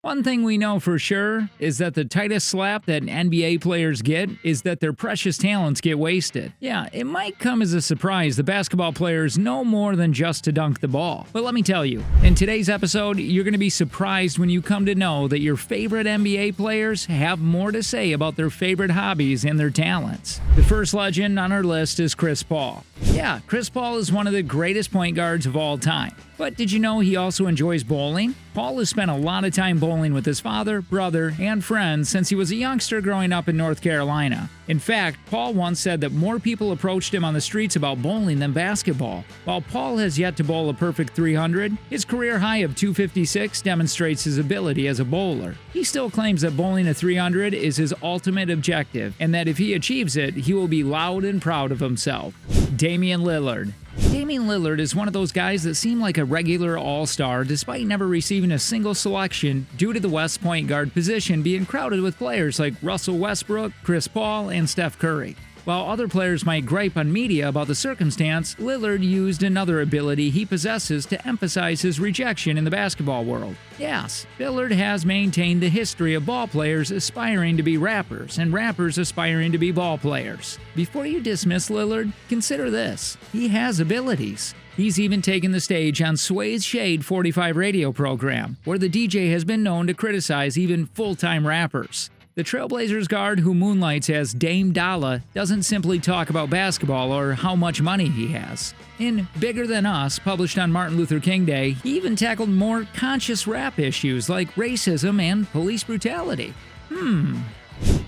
One thing we know for sure is that the tightest slap that NBA players get is that their precious talents get wasted. Yeah, it might come as a surprise that basketball players know more than just to dunk the ball. But let me tell you, in today's episode, you're going to be surprised when you come to know that your favorite NBA players have more to say about their favorite hobbies and their talents. The first legend on our list is Chris Paul. Yeah, Chris Paul is one of the greatest point guards of all time. But did you know he also enjoys bowling? Paul has spent a lot of time bowling with his father, brother, and friends since he was a youngster growing up in North Carolina. In fact, Paul once said that more people approached him on the streets about bowling than basketball. While Paul has yet to bowl a perfect 300, his career high of 256 demonstrates his ability as a bowler. He still claims that bowling a 300 is his ultimate objective, and that if he achieves it, he will be loud and proud of himself. Damian Lillard. Damian Lillard is one of those guys that seem like a regular all-star despite never receiving a single selection due to the West point guard position being crowded with players like Russell Westbrook, Chris Paul, and Steph Curry. While other players might gripe on media about the circumstance, Lillard used another ability he possesses to emphasize his rejection in the basketball world. Yes, Lillard has maintained the history of ball players aspiring to be rappers and rappers aspiring to be ball players. Before you dismiss Lillard, consider this. He has abilities. He's even taken the stage on Sway's Shade 45 radio program, where the DJ has been known to criticize even full-time rappers. The Trailblazers guard who moonlights as Dame Dollar doesn't simply talk about basketball or how much money he has. In Bigger Than Us, published on Martin Luther King Day, he even tackled more conscious rap issues like racism and police brutality.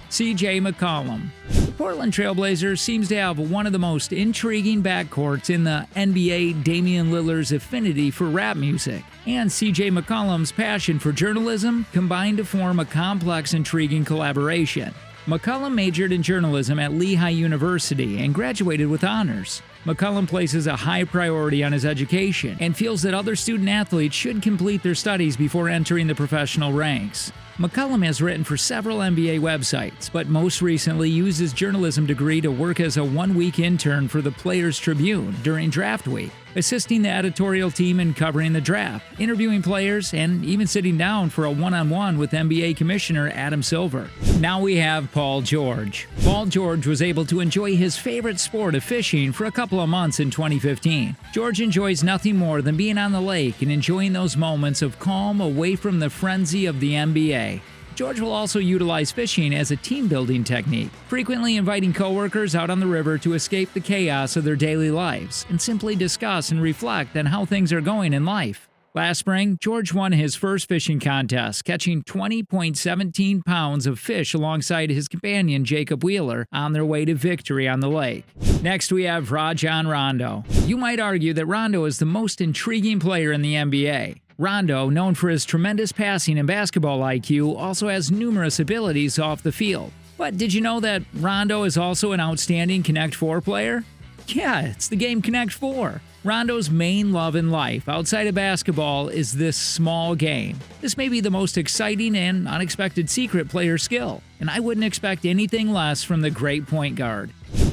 C.J. McCollum. The Portland Trailblazers seems to have one of the most intriguing backcourts in the N.B.A. Damian Lillard's affinity for rap music and C.J. McCollum's passion for journalism combined to form a complex, intriguing collaboration. McCollum majored in journalism at Lehigh University and graduated with honors. McCollum places a high priority on his education and feels that other student athletes should complete their studies before entering the professional ranks. McCollum has written for several N.B.A. websites, but most recently used his journalism degree to work as a one-week intern for the Players Tribune during draft week, assisting the editorial team in covering the draft, interviewing players, and even sitting down for a one-on-one with NBA Commissioner Adam Silver. Now we have Paul George. Paul George was able to enjoy his favorite sport of fishing for a couple of months in 2015. George enjoys nothing more than being on the lake and enjoying those moments of calm away from the frenzy of the NBA. George will also utilize fishing as a team-building technique, frequently inviting coworkers out on the river to escape the chaos of their daily lives and simply discuss and reflect on how things are going in life. Last spring, George won his first fishing contest, catching 20.17 pounds of fish alongside his companion Jacob Wheeler on their way to victory on the lake. Next, we have Rajon Rondo. You might argue that Rondo is the most intriguing player in the NBA. Rondo, known for his tremendous passing and basketball IQ, also has numerous abilities off the field. But did you know that Rondo is also an outstanding Connect 4 player? Yeah, it's the game Connect 4. Rondo's main love in life, outside of basketball, is this small game. This may be the most exciting and unexpected secret player skill, and I wouldn't expect anything less from the great point guard.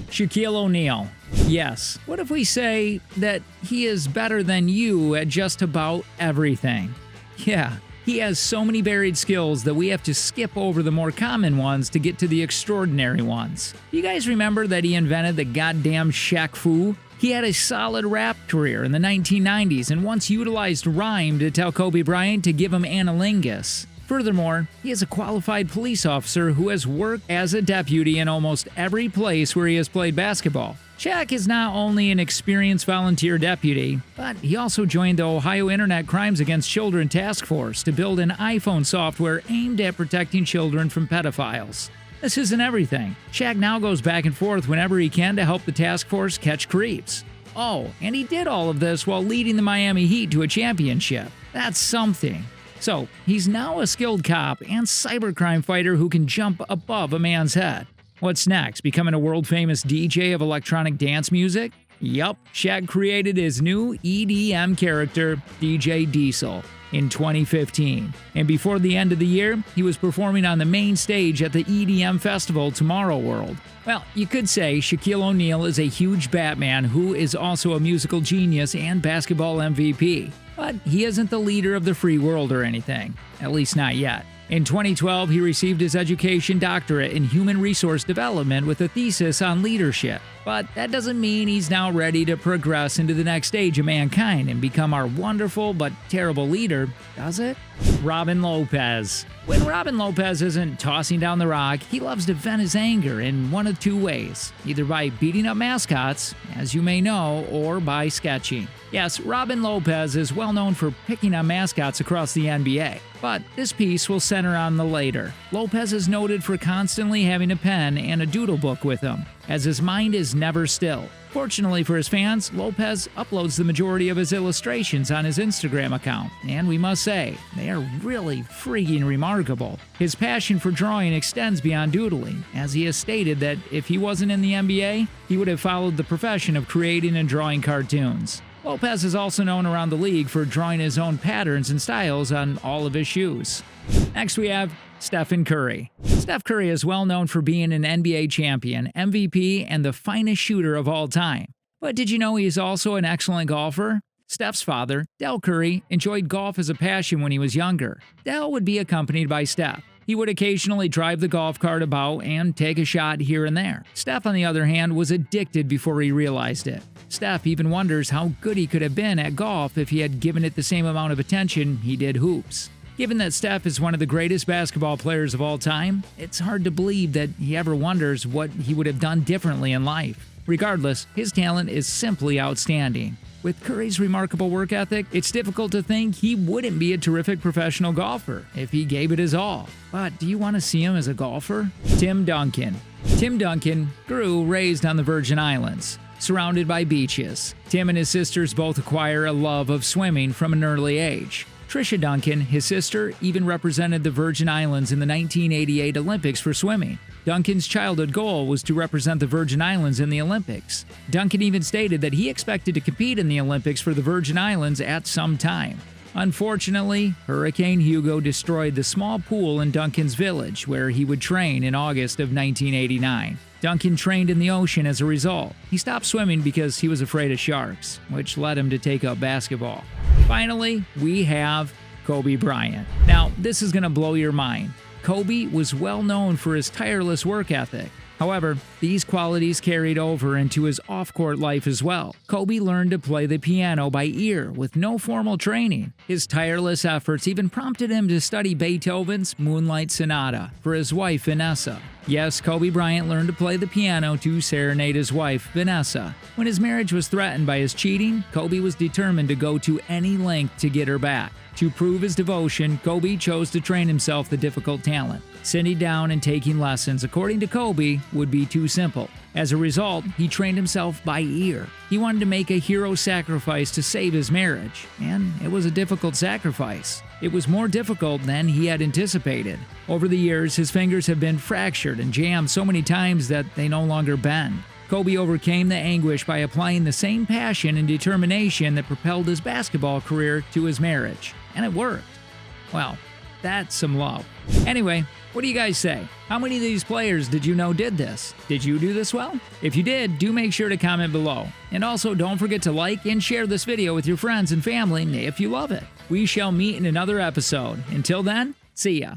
Shaquille O'Neal. Yes, what if we say that he is better than you at just about everything? Yeah, he has so many varied skills that we have to skip over the more common ones to get to the extraordinary ones. You guys remember that he invented the goddamn Shaq Fu? He had a solid rap career in the 1990s and once utilized rhyme to tell Kobe Bryant to give him anilingus. Furthermore, he is a qualified police officer who has worked as a deputy in almost every place where he has played basketball. Shaq is not only an experienced volunteer deputy, but he also joined the Ohio Internet Crimes Against Children Task Force to build an iPhone software aimed at protecting children from pedophiles. This isn't everything. Shaq now goes back and forth whenever he can to help the task force catch creeps. Oh, and he did all of this while leading the Miami Heat to a championship. That's something. So, he's now a skilled cop and cybercrime fighter who can jump above a man's head. What's next? Becoming a world-famous DJ of electronic dance music? Yup, Shaq created his new EDM character, DJ Diesel, in 2015. And before the end of the year, he was performing on the main stage at the EDM festival Tomorrow World. Well, you could say Shaquille O'Neal is a huge Batman who is also a musical genius and basketball MVP. But he isn't the leader of the free world or anything, at least not yet. In 2012, he received his education doctorate in human resource development with a thesis on leadership. But that doesn't mean he's now ready to progress into the next stage of mankind and become our wonderful but terrible leader, does it? Robin Lopez. When Robin Lopez isn't tossing down the rock, he loves to vent his anger in one of two ways, either by beating up mascots, as you may know, or by sketching. Yes, Robin Lopez is well known for picking on mascots across the N.B.A., but this piece will center on the later. Lopez is noted for constantly having a pen and a doodle book with him, as his mind is never still. Fortunately for his fans, Lopez uploads the majority of his illustrations on his Instagram account, and we must say, they are really freaking remarkable. His passion for drawing extends beyond doodling, as he has stated that if he wasn't in the N.B.A., he would have followed the profession of creating and drawing cartoons. Lopez is also known around the league for drawing his own patterns and styles on all of his shoes. Next we have Stephen Curry. Steph Curry is well known for being an NBA champion, MVP, and the finest shooter of all time. But did you know he is also an excellent golfer? Steph's father, Del Curry, enjoyed golf as a passion when he was younger. Del would be accompanied by Steph. He would occasionally drive the golf cart about and take a shot here and there. Steph, on the other hand, was addicted before he realized it. Steph even wonders how good he could have been at golf if he had given it the same amount of attention he did hoops. Given that Steph is one of the greatest basketball players of all time, it's hard to believe that he ever wonders what he would have done differently in life. Regardless, his talent is simply outstanding. With Curry's remarkable work ethic, it's difficult to think he wouldn't be a terrific professional golfer if he gave it his all. But do you want to see him as a golfer? Tim Duncan. Tim Duncan grew raised on the Virgin Islands, surrounded by beaches. Tim and his sisters both acquire a love of swimming from an early age. Trisha Duncan, his sister, even represented the Virgin Islands in the 1988 Olympics for swimming. Duncan's childhood goal was to represent the Virgin Islands in the Olympics. Duncan even stated that he expected to compete in the Olympics for the Virgin Islands at some time. Unfortunately, Hurricane Hugo destroyed the small pool in Duncan's village where he would train in August of 1989. Duncan trained in the ocean as a result. He stopped swimming because he was afraid of sharks, which led him to take up basketball. Finally, we have Kobe Bryant. Now, this is going to blow your mind. Kobe was well known for his tireless work ethic. However, these qualities carried over into his off-court life as well. Kobe learned to play the piano by ear with no formal training. His tireless efforts even prompted him to study Beethoven's Moonlight Sonata for his wife, Vanessa. Yes, Kobe Bryant learned to play the piano to serenade his wife, Vanessa. When his marriage was threatened by his cheating, Kobe was determined to go to any length to get her back. To prove his devotion, Kobe chose to train himself the difficult talent. Sitting down and taking lessons, according to Kobe, would be too simple. As a result, he trained himself by ear. He wanted to make a hero sacrifice to save his marriage, and it was a difficult sacrifice. It was more difficult than he had anticipated. Over the years, his fingers have been fractured and jammed so many times that they no longer bend. Kobe overcame the anguish by applying the same passion and determination that propelled his basketball career to his marriage. And it worked. Well, that's some love. Anyway, what do you guys say? How many of these players did you know did this? Did you do this well? If you did, do make sure to comment below. And also don't forget to like and share this video with your friends and family if you love it. We shall meet in another episode. Until then, see ya.